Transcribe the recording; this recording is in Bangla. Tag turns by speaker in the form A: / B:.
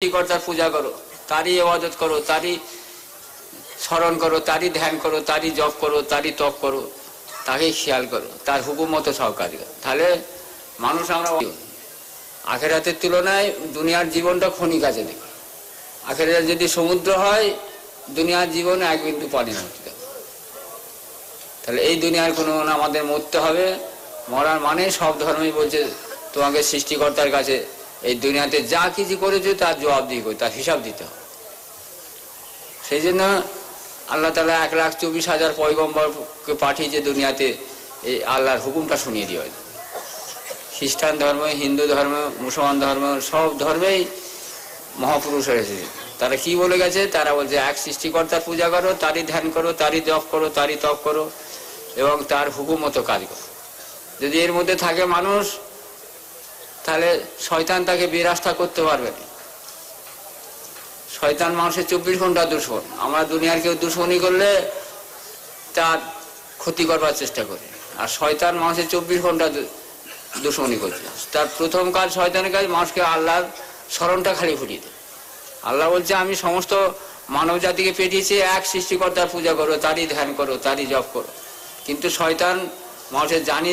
A: সৃষ্টিকর্তার পূজা করো, তারই ইবাদত করো, তারই স্মরণ করো, তারই ধ্যান করো, তারই জপ করো, তারই তপ করো, তাকেই খেয়াল করো, তার হুকুম মতো সব কাজ করো। তাহলে মানুষ আমরা আখেরাতের তুলনায় দুনিয়ার জীবনটা ক্ষণিক আছে দেখি। আখেরাত যদি সমুদ্র হয়, দুনিয়ার জীবনে এক বিন্দু পানি হচ্ছে। তাহলে এই দুনিয়ার কোনো আমাদের মরতে হবে। মরার মানে সব ধর্মই বলছে তোমাকে সৃষ্টিকর্তার কাছে এই দুনিয়াতে যা কিছু করেছে তার জবাবদিহি করে, তার হিসাব দিতে হবে। সেই জন্য আল্লাহ তাআলা 1,24,000 পয়গম্বরকে পাঠিয়েছে দুনিয়াতে এই আল্লাহর হুকুমটা শুনিয়ে দিয়ে। খ্রিস্টান ধর্ম, হিন্দু ধর্ম, মুসলমান ধর্ম, সব ধর্মেই মহাপুরুষ এসেছে। তারা কি বলে গেছে? তারা বলছে এক সৃষ্টিকর্তার পূজা করো, তারই ধ্যান করো, তারই জপ করো, তারই তপ করো এবং তার হুকুম মতো কাজ করো। যদি এর মধ্যে থাকে মানুষ, তাহলে শয়তান তাকে বিরাস্তা করতে পারবে না। শয়তান মানুষের 24 ঘন্টা দুশ্মন। আমরা দুনিয়ার কেউ দুশ্মনী করলে তার ক্ষতি করবার চেষ্টা করি, আর শয়তান মানুষের 24 ঘন্টা দুশ্মনী করছে। তার প্রথম কাজ, শয়তানের কাজ মানুষকে আল্লাহর স্মরণটা খালি ফুটিয়ে দেয়। আল্লাহ বলছে আমি সমস্ত মানব জাতিকে পেটিয়েছি এক সৃষ্টিকর্তার পূজা করো, তারই ধ্যান করো, তারই জপ করো। কিন্তু শয়তান মানুষের জানি